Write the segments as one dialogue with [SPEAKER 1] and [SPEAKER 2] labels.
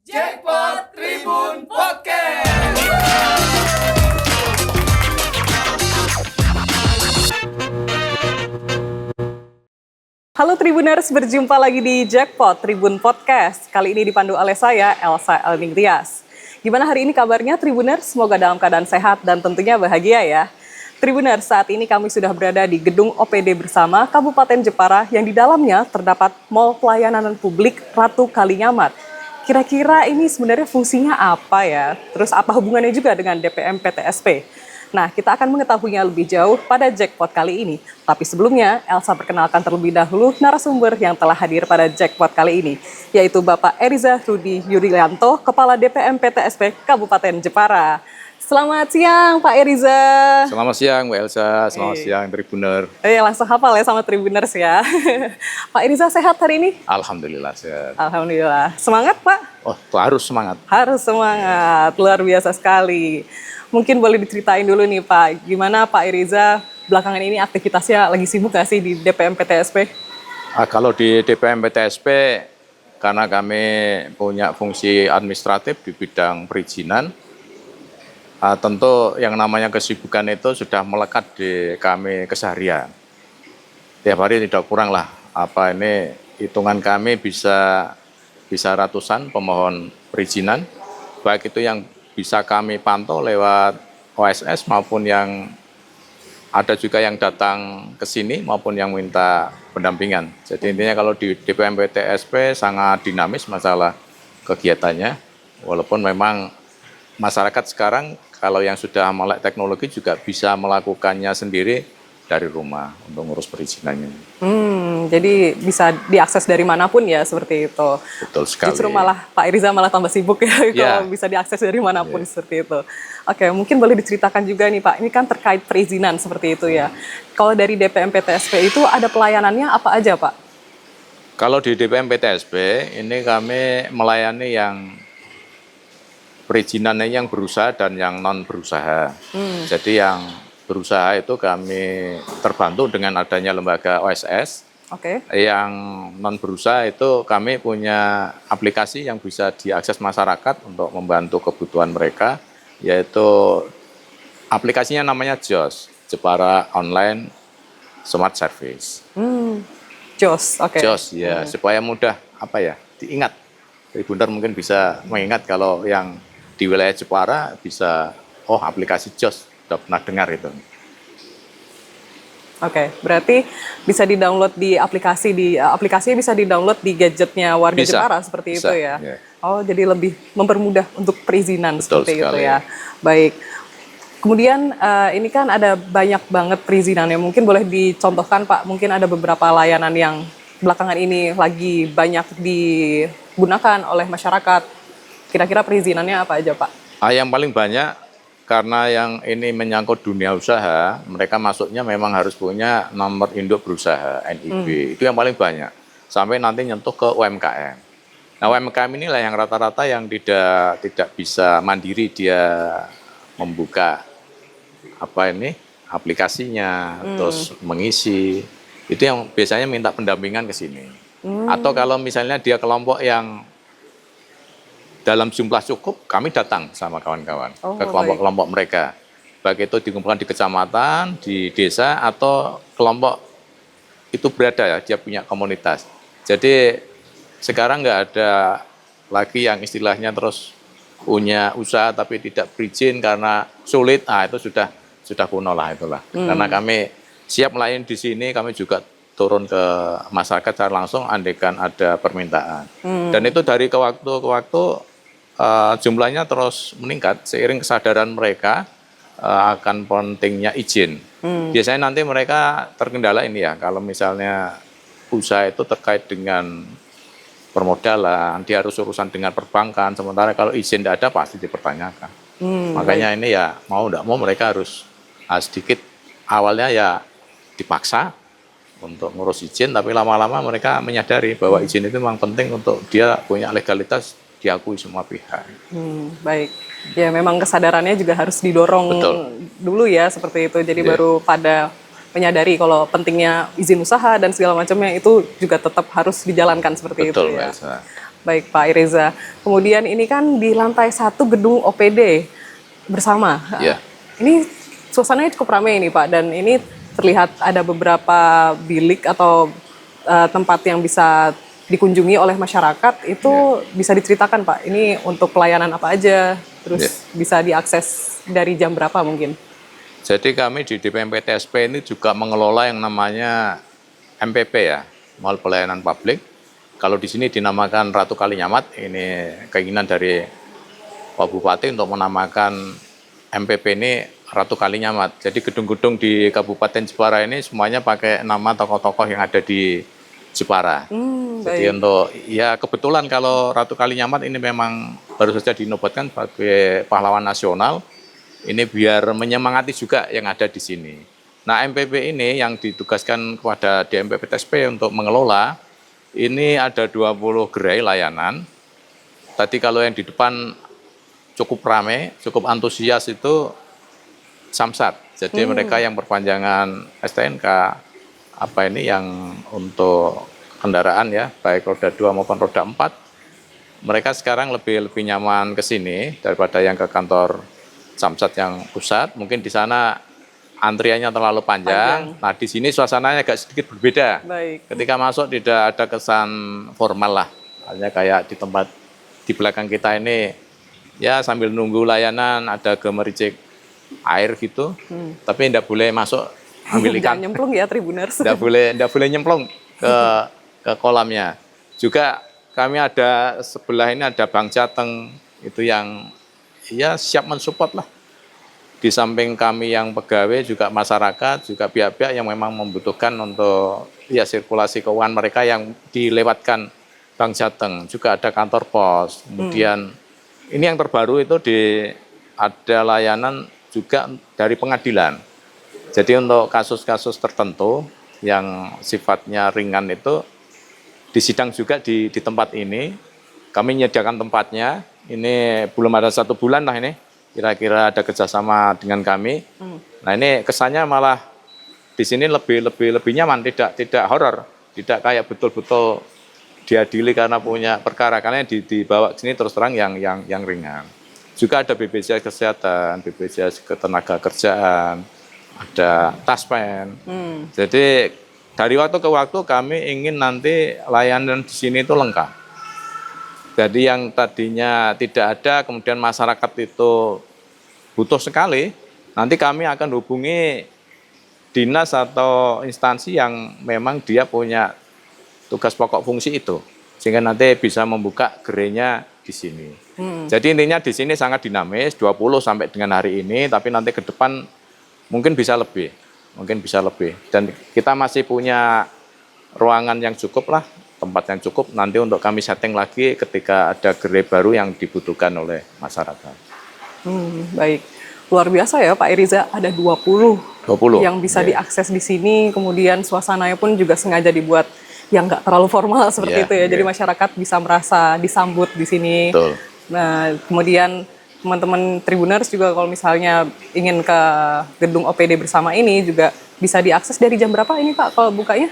[SPEAKER 1] Jackpot Tribun Podcast.
[SPEAKER 2] Halo Tribuners, berjumpa lagi di Jackpot Tribun Podcast. Kali ini dipandu oleh saya, Elsa Elningtyas. Gimana hari ini kabarnya Tribuners? Semoga dalam keadaan sehat dan tentunya bahagia ya. Tribuners, saat ini kami sudah berada di gedung OPD bersama Kabupaten Jepara yang di dalamnya terdapat Mall Pelayanan Publik Ratu Kalinyamat. Kira-kira ini sebenarnya fungsinya apa ya? Terus apa hubungannya juga dengan DPM PTSP? Nah, kita akan mengetahuinya lebih jauh pada Jackpot kali ini. Tapi sebelumnya, Elsa perkenalkan terlebih dahulu narasumber yang telah hadir pada Jackpot kali ini, yaitu Bapak Eriza Rudi Yurianto, Kepala DPM PTSP Kabupaten Jepara. Selamat siang, Pak Eriza.
[SPEAKER 3] Selamat siang, Mbak Elsa. Selamat siang, Tribuner.
[SPEAKER 2] Langsung hafal ya sama Tribuners ya. Pak Eriza sehat hari ini?
[SPEAKER 3] Alhamdulillah sehat.
[SPEAKER 2] Alhamdulillah. Semangat, Pak?
[SPEAKER 3] Oh, harus semangat.
[SPEAKER 2] Harus semangat, luar biasa sekali. Mungkin boleh diceritain dulu nih Pak, gimana Pak Eriza belakangan ini aktivitasnya lagi sibuk nggak sih di DPM PTSP?
[SPEAKER 3] Kalau di DPM PTSP, karena kami punya fungsi administratif di bidang perizinan, tentu yang namanya kesibukan itu sudah melekat di kami keseharian. Tiap hari tidak kurang lah, hitungan kami bisa ratusan pemohon perizinan, baik itu yang bisa kami pantau lewat OSS maupun yang ada juga yang datang ke sini maupun yang minta pendampingan. Jadi intinya kalau di DPM PTSP sangat dinamis masalah kegiatannya, walaupun memang masyarakat sekarang kalau yang sudah melek teknologi juga bisa melakukannya sendiri dari rumah untuk ngurus perizinannya.
[SPEAKER 2] Jadi bisa diakses dari manapun ya seperti itu.
[SPEAKER 3] Betul sekali.
[SPEAKER 2] Justru malah Pak Eriza malah tambah sibuk ya kalau bisa diakses dari manapun seperti itu. Oke, mungkin boleh diceritakan juga nih Pak, ini kan terkait perizinan seperti itu ya. Kalau dari DPM PTSP itu ada pelayanannya apa aja Pak?
[SPEAKER 3] Kalau di DPM PTSP ini kami melayani yang perizinannya yang berusaha dan yang non berusaha. Jadi yang berusaha itu kami terbantu dengan adanya lembaga OSS. Yang non berusaha itu kami punya aplikasi yang bisa diakses masyarakat untuk membantu kebutuhan mereka, yaitu aplikasinya namanya JOS, Jepara Online Smart Service.
[SPEAKER 2] JOS,
[SPEAKER 3] JOS ya, supaya mudah diingat. Tribuner mungkin bisa mengingat kalau yang di wilayah Jepara bisa, aplikasi JOS, sudah pernah dengar itu.
[SPEAKER 2] Berarti bisa di-download di aplikasinya bisa di-download di gadgetnya warga Jepara seperti itu ya. Jadi lebih mempermudah untuk perizinan. Betul seperti sekali. Itu ya. Baik. Kemudian ini kan ada banyak banget perizinannya. Mungkin boleh dicontohkan Pak, mungkin ada beberapa layanan yang belakangan ini lagi banyak digunakan oleh masyarakat. Kira-kira perizinannya apa aja Pak?
[SPEAKER 3] Yang paling banyak, karena yang ini menyangkut dunia usaha, mereka masuknya memang harus punya nomor induk berusaha, NIB. Itu yang paling banyak. Sampai nanti nyentuh ke UMKM. Nah, UMKM inilah yang rata-rata yang tidak bisa mandiri dia membuka aplikasinya, terus mengisi. Itu yang biasanya minta pendampingan ke sini. Atau kalau misalnya dia kelompok yang dalam jumlah cukup, kami datang sama kawan-kawan ke kelompok-kelompok mereka. Baik itu dikumpulkan di kecamatan, di desa, atau kelompok itu berada ya, dia punya komunitas. Jadi sekarang nggak ada lagi yang istilahnya terus punya usaha tapi tidak berizin karena sulit. Itu sudah kuno lah itulah. Karena kami siap melayani di sini, kami juga turun ke masyarakat secara langsung andaikan ada permintaan. Dan itu dari ke waktu jumlahnya terus meningkat seiring kesadaran mereka akan pentingnya izin. Biasanya nanti mereka terkendala ini ya, kalau misalnya usaha itu terkait dengan permodalan, dia harus urusan dengan perbankan, sementara kalau izin tidak ada pasti dipertanyakan. Makanya ini ya mau tidak mau mereka harus sedikit awalnya ya dipaksa untuk ngurus izin, tapi lama-lama mereka menyadari bahwa izin itu memang penting untuk dia punya legalitas diakui semua pihak.
[SPEAKER 2] Baik, ya memang kesadarannya juga harus didorong dulu ya seperti itu. Jadi baru pada menyadari kalau pentingnya izin usaha dan segala macamnya itu juga tetap harus dijalankan seperti itu ya. Baik Pak Ireza. Kemudian ini kan di lantai 1 gedung OPD bersama.
[SPEAKER 3] Ya.
[SPEAKER 2] Ini suasananya cukup ramai ini Pak, dan ini terlihat ada beberapa bilik atau tempat yang bisa dikunjungi oleh masyarakat. Itu bisa diceritakan Pak, ini untuk pelayanan apa aja, terus bisa diakses dari jam berapa mungkin?
[SPEAKER 3] Jadi kami di DPMP TSP ini juga mengelola yang namanya MPP ya, Mall Pelayanan Publik. Kalau di sini dinamakan Ratu Kalinyamat, ini keinginan dari Pak Bupati untuk menamakan MPP ini Ratu Kalinyamat. Jadi gedung-gedung di Kabupaten Jepara ini semuanya pakai nama tokoh-tokoh yang ada di Jepara. Jadi untuk ya kebetulan kalau Ratu Kalinyamat ini memang baru saja dinobatkan sebagai pahlawan nasional. Ini biar menyemangati juga yang ada di sini. Nah, MPP ini yang ditugaskan kepada DMPP TSP untuk mengelola, ini ada 20 gerai layanan. Tadi kalau yang di depan cukup ramai, cukup antusias itu Samsat. Jadi mereka yang perpanjangan STNK, apa ini yang untuk kendaraan ya, baik roda 2 maupun roda 4, mereka sekarang lebih nyaman ke sini daripada yang ke kantor Samsat yang pusat. Mungkin di sana antriannya terlalu panjang. Nah, di sini suasananya agak sedikit berbeda.
[SPEAKER 2] Baik.
[SPEAKER 3] Ketika masuk tidak ada kesan formal lah. Hanya kayak di tempat di belakang kita ini, ya sambil nunggu layanan ada gemericik air gitu. Tapi tidak boleh masuk ambil ikan.
[SPEAKER 2] Jangan nyemplung ya Tribuners.
[SPEAKER 3] Tidak boleh nyemplung ke kolamnya. Juga kami ada sebelah ini ada Bank Jateng, itu yang ya siap mensupport lah. Di samping kami yang pegawai juga masyarakat, juga pihak-pihak yang memang membutuhkan untuk ya sirkulasi keuangan mereka yang dilewatkan Bank Jateng. Juga ada kantor pos. Kemudian ini yang terbaru itu ada layanan juga dari pengadilan. Jadi untuk kasus-kasus tertentu yang sifatnya ringan itu disidang juga di tempat ini. Kami menyediakan tempatnya. Ini belum ada 1 bulan lah ini. Kira-kira ada kerjasama dengan kami. Nah, ini kesannya malah di sini lebih nyaman, tidak horor, tidak kayak betul-betul diadili karena punya perkara, karena yang dibawa ke sini terus terang yang ringan. Juga ada BPJS Kesehatan, BPJS Ketenagakerjaan, ada Taspen. Jadi dari waktu ke waktu kami ingin nanti layanan di sini itu lengkap. Jadi yang tadinya tidak ada, kemudian masyarakat itu butuh sekali, nanti kami akan hubungi dinas atau instansi yang memang dia punya tugas pokok fungsi itu, sehingga nanti bisa membuka gerainya di sini. Jadi intinya di sini sangat dinamis, 20 sampai dengan hari ini, tapi nanti ke depan mungkin bisa lebih. Dan kita masih punya ruangan yang cukup lah, tempat yang cukup nanti untuk kami setting lagi ketika ada gerai baru yang dibutuhkan oleh masyarakat.
[SPEAKER 2] Baik, luar biasa ya Pak Ireza, ada 20 yang bisa diakses di sini, kemudian suasananya pun juga sengaja dibuat yang nggak terlalu formal seperti itu ya, jadi masyarakat bisa merasa disambut di sini.
[SPEAKER 3] Betul.
[SPEAKER 2] Nah, kemudian teman-teman Tribuners juga kalau misalnya ingin ke gedung OPD bersama ini juga bisa diakses dari jam berapa ini Pak kalau bukanya?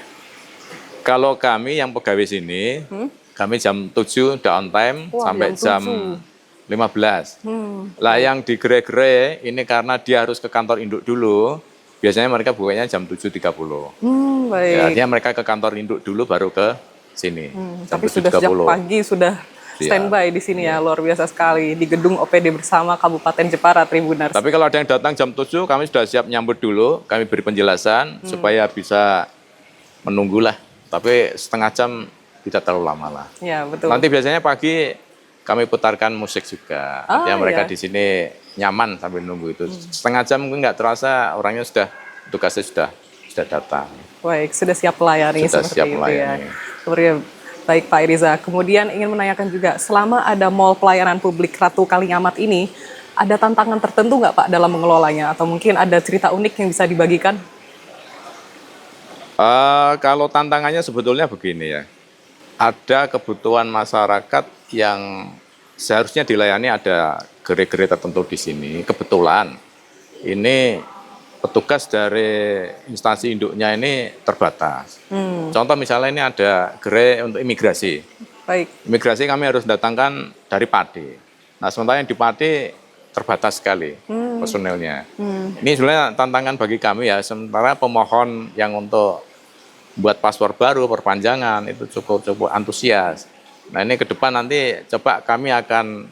[SPEAKER 3] Kalau kami yang pegawai sini, kami jam 7 udah on time. Wah, sampai jam 15. Lah yang di gerai-gerai ini karena dia harus ke kantor induk dulu, biasanya mereka bukanya jam 7.30.
[SPEAKER 2] Baik.
[SPEAKER 3] Ya, artinya mereka ke kantor induk dulu baru ke sini.
[SPEAKER 2] Tapi sudah sejak pagi sudah standby di sini ya, luar biasa sekali. Di gedung OPD bersama Kabupaten Jepara, Tribuners.
[SPEAKER 3] Tapi kalau ada yang datang jam 7, kami sudah siap nyambut dulu, kami beri penjelasan supaya bisa menunggulah. Tapi setengah jam tidak terlalu lama lah. Ya, betul. Nanti biasanya pagi kami putarkan musik juga. Artinya mereka di sini nyaman sambil nunggu itu. Setengah jam mungkin nggak terasa orangnya tugasnya sudah datang.
[SPEAKER 2] Baik, sudah siap melayani seperti siap melayani. Itu ya. Baik Pak Ireza, kemudian ingin menanyakan juga, selama ada Mall Pelayanan Publik Ratu Kalinyamat ini, ada tantangan tertentu nggak Pak dalam mengelolanya? Atau mungkin ada cerita unik yang bisa dibagikan?
[SPEAKER 3] Kalau tantangannya sebetulnya begini ya, ada kebutuhan masyarakat yang seharusnya dilayani, ada gerai-gerai tertentu di sini. Kebetulan ini petugas dari instansi induknya ini terbatas. Contoh misalnya ini ada gerai untuk imigrasi.
[SPEAKER 2] Baik.
[SPEAKER 3] Imigrasi kami harus datangkan dari Pati. Nah, sementara yang di Pati terbatas sekali personelnya. Ini sebenarnya tantangan bagi kami ya, sementara pemohon yang untuk buat paspor baru, perpanjangan, itu cukup antusias. Nah, ini ke depan nanti coba kami akan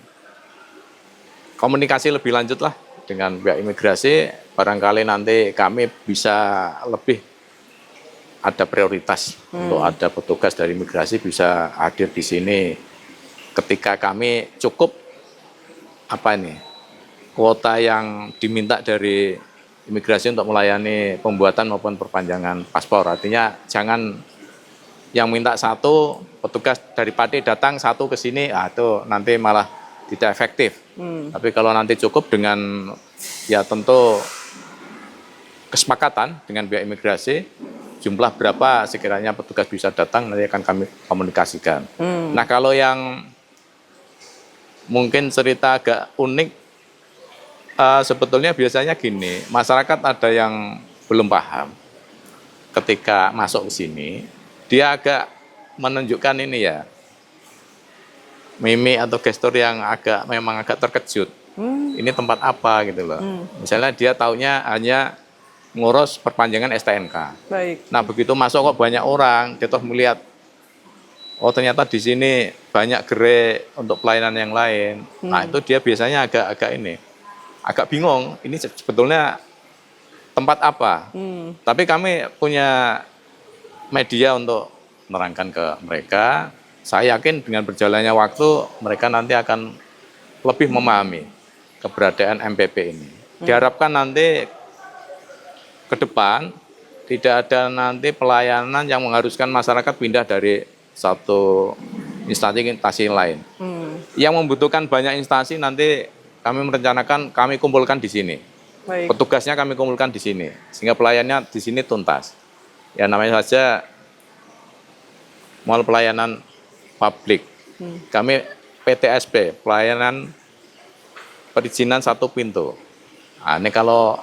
[SPEAKER 3] komunikasi lebih lanjut lah dengan pihak imigrasi, barangkali nanti kami bisa lebih ada prioritas untuk ada petugas dari imigrasi bisa hadir di sini ketika kami cukup kuota yang diminta dari imigrasi untuk melayani pembuatan maupun perpanjangan paspor. Artinya jangan yang minta satu petugas dari Pati datang satu ke sini, itu nanti malah tidak efektif. Tapi kalau nanti cukup dengan ya tentu kesepakatan dengan pihak imigrasi, jumlah berapa sekiranya petugas bisa datang nanti akan kami komunikasikan. Nah, kalau yang mungkin cerita agak unik, sebetulnya biasanya gini, masyarakat ada yang belum paham ketika masuk ke sini, dia agak menunjukkan ini ya, mimik atau gestur yang memang agak terkejut. Ini tempat apa gitu loh. Misalnya dia taunya hanya ngurus perpanjangan STNK.
[SPEAKER 2] Baik.
[SPEAKER 3] Nah, begitu masuk kok banyak orang, dia tuh melihat, oh ternyata di sini banyak gerai untuk pelayanan yang lain. Nah, itu dia biasanya agak bingung, ini sebetulnya tempat apa. Tapi kami punya media untuk menerangkan ke mereka. Saya yakin dengan berjalannya waktu, mereka nanti akan lebih memahami keberadaan MPP ini. Diharapkan nanti ke depan tidak ada nanti pelayanan yang mengharuskan masyarakat pindah dari satu instansi ke instansi lain. Yang membutuhkan banyak instansi nanti kami merencanakan kami kumpulkan di sini.
[SPEAKER 2] Baik.
[SPEAKER 3] Petugasnya kami kumpulkan di sini sehingga pelayanannya di sini tuntas. Ya namanya saja mall pelayanan publik. Kami PTSP, pelayanan perizinan satu pintu. Nah, ini kalau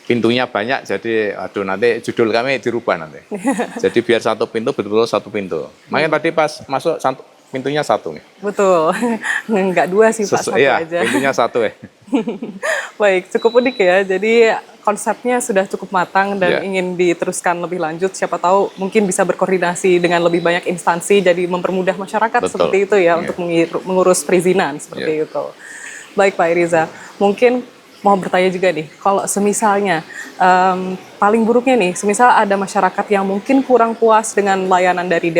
[SPEAKER 3] pintunya banyak, jadi nanti judul kami dirubah nanti. Jadi biar satu pintu, betul-betul satu pintu. Makanya tadi pas masuk pintunya satu.
[SPEAKER 2] Betul, nggak dua sih Pak, satu
[SPEAKER 3] iya,
[SPEAKER 2] aja.
[SPEAKER 3] pintunya satu ya.
[SPEAKER 2] Baik, cukup unik ya. Jadi konsepnya sudah cukup matang dan
[SPEAKER 3] Ya.
[SPEAKER 2] ingin diteruskan lebih lanjut. Siapa tahu mungkin bisa berkoordinasi dengan lebih banyak instansi, jadi mempermudah masyarakat.
[SPEAKER 3] Betul.
[SPEAKER 2] Seperti itu ya,
[SPEAKER 3] Ya.
[SPEAKER 2] untuk mengurus perizinan seperti itu. Baik Pak Iriza, mungkin mau bertanya juga nih, kalau semisalnya paling buruknya nih, semisal ada masyarakat yang mungkin kurang puas dengan layanan dari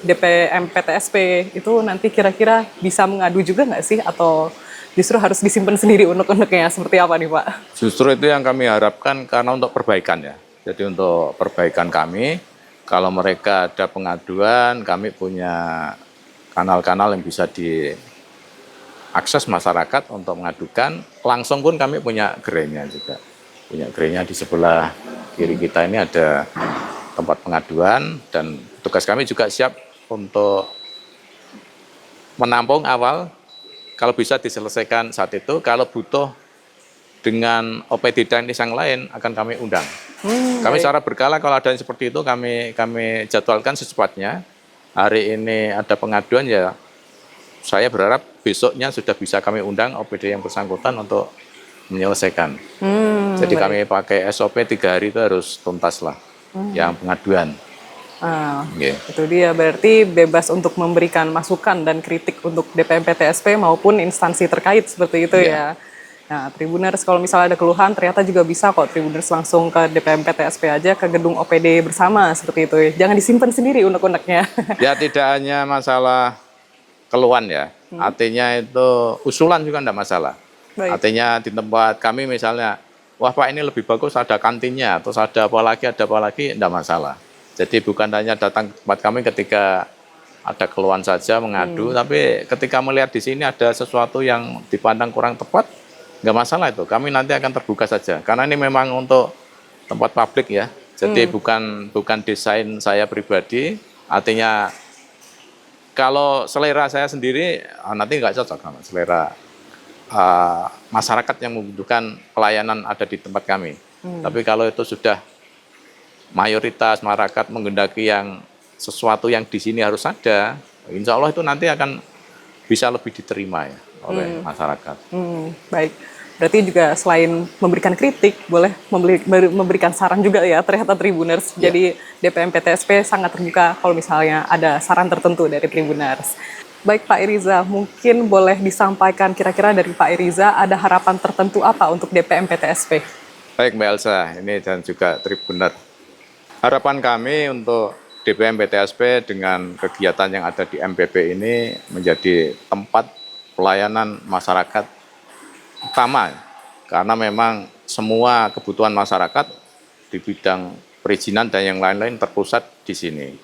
[SPEAKER 2] DPM PTSP, itu nanti kira-kira bisa mengadu juga nggak sih? Atau justru harus disimpan sendiri unek-uneknya, seperti apa nih Pak?
[SPEAKER 3] Justru itu yang kami harapkan karena untuk perbaikan ya. Jadi untuk perbaikan kami, kalau mereka ada pengaduan, kami punya kanal-kanal yang bisa diakses masyarakat untuk mengadukan. Langsung pun kami punya gerainya juga. Punya gerainya di sebelah kiri kita ini ada tempat pengaduan dan tugas kami juga siap untuk menampung awal. Kalau bisa diselesaikan saat itu, kalau butuh dengan OPD teknis yang lain akan kami undang. Kami secara berkala kalau ada yang seperti itu kami jadwalkan secepatnya. Hari ini ada pengaduan ya, saya berharap besoknya sudah bisa kami undang OPD yang bersangkutan untuk menyelesaikan. Jadi kami pakai SOP 3 hari itu harus tuntas lah yang pengaduan.
[SPEAKER 2] Itu dia, berarti bebas untuk memberikan masukan dan kritik untuk DPM PTSP maupun instansi terkait seperti itu ya. Nah, Tribuners kalau misalnya ada keluhan ternyata juga bisa kok Tribuners langsung ke DPM PTSP aja, ke gedung OPD bersama seperti itu ya. Jangan disimpan sendiri unek-uneknya.
[SPEAKER 3] Ya tidak hanya masalah keluhan ya, artinya itu usulan juga tidak masalah.
[SPEAKER 2] Baik.
[SPEAKER 3] Artinya di tempat kami misalnya, wah Pak ini lebih bagus ada kantinnya, terus ada apa lagi, tidak masalah. Jadi bukan hanya datang ke tempat kami ketika ada keluhan saja mengadu, tapi ketika melihat di sini ada sesuatu yang dipandang kurang tepat, nggak masalah itu. Kami nanti akan terbuka saja, karena ini memang untuk tempat publik ya. Jadi bukan desain saya pribadi. Artinya kalau selera saya sendiri nanti nggak cocok sama selera masyarakat yang membutuhkan pelayanan ada di tempat kami. Tapi kalau itu sudah mayoritas masyarakat menghendaki yang sesuatu yang di sini harus ada, Insya Allah itu nanti akan bisa lebih diterima ya oleh masyarakat.
[SPEAKER 2] Baik. Berarti juga selain memberikan kritik, boleh memberikan saran juga ya ternyata Tribuners. Jadi DPM PTSP sangat terbuka kalau misalnya ada saran tertentu dari Tribuners. Baik Pak Iriza, mungkin boleh disampaikan kira-kira dari Pak Iriza ada harapan tertentu apa untuk DPM PTSP?
[SPEAKER 3] Baik Mbak Elsa, ini dan juga Tribuner. Harapan kami untuk DPM PTSP dengan kegiatan yang ada di MPP ini menjadi tempat pelayanan masyarakat utama. Karena memang semua kebutuhan masyarakat di bidang perizinan dan yang lain-lain terpusat di sini.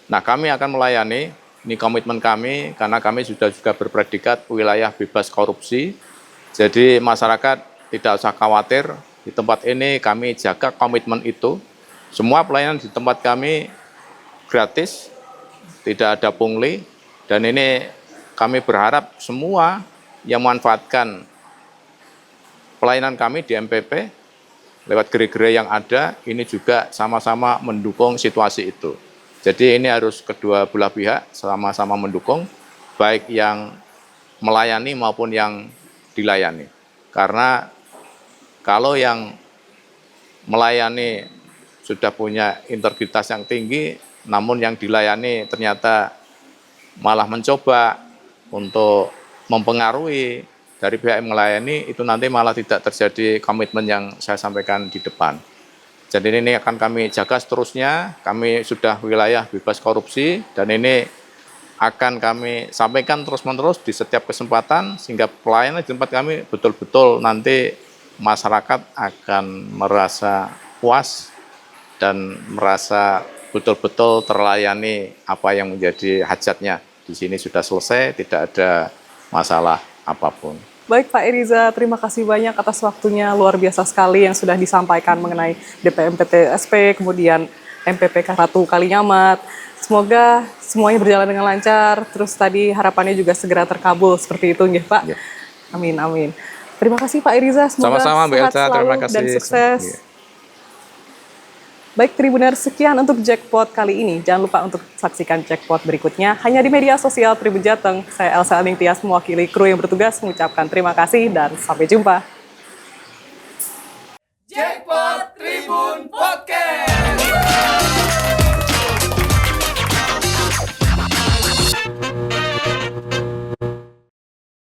[SPEAKER 3] Nah kami akan melayani. Ini komitmen kami, karena kami sudah juga berpredikat wilayah bebas korupsi. Jadi masyarakat tidak usah khawatir, di tempat ini kami jaga komitmen itu. Semua pelayanan di tempat kami gratis, tidak ada pungli. Dan ini kami berharap semua yang memanfaatkan pelayanan kami di MPP, lewat gerai-gerai yang ada, ini juga sama-sama mendukung situasi itu. Jadi ini harus kedua belah pihak sama-sama mendukung, baik yang melayani maupun yang dilayani. Karena kalau yang melayani sudah punya integritas yang tinggi, namun yang dilayani ternyata malah mencoba untuk mempengaruhi dari pihak yang melayani, itu nanti malah tidak terjadi komitmen yang saya sampaikan di depan. Jadi ini akan kami jaga seterusnya, kami sudah wilayah bebas korupsi, dan ini akan kami sampaikan terus-menerus di setiap kesempatan, sehingga pelayanan di tempat kami betul-betul nanti masyarakat akan merasa puas dan merasa betul-betul terlayani apa yang menjadi hajatnya. Di sini sudah selesai, tidak ada masalah apapun.
[SPEAKER 2] Baik Pak Iriza, terima kasih banyak atas waktunya, luar biasa sekali yang sudah disampaikan mengenai DPM PTSP, kemudian MPPK Ratu Kalinyamat. Semoga semuanya berjalan dengan lancar, terus tadi harapannya juga segera terkabul seperti itu ya Pak.
[SPEAKER 3] Ya.
[SPEAKER 2] Amin, amin. Terima kasih Pak Iriza, semoga
[SPEAKER 3] Sama-sama Mbak
[SPEAKER 2] sehat
[SPEAKER 3] Elsa,
[SPEAKER 2] selalu
[SPEAKER 3] terima kasih.
[SPEAKER 2] dan sukses.
[SPEAKER 3] Ya.
[SPEAKER 2] Baik Tribuners, sekian untuk Jackpot kali ini. Jangan lupa untuk saksikan Jackpot berikutnya hanya di media sosial Tribun Jateng. Saya Elsa Aningtyas mewakili kru yang bertugas mengucapkan terima kasih dan sampai jumpa.
[SPEAKER 1] Jackpot Tribun Podcast.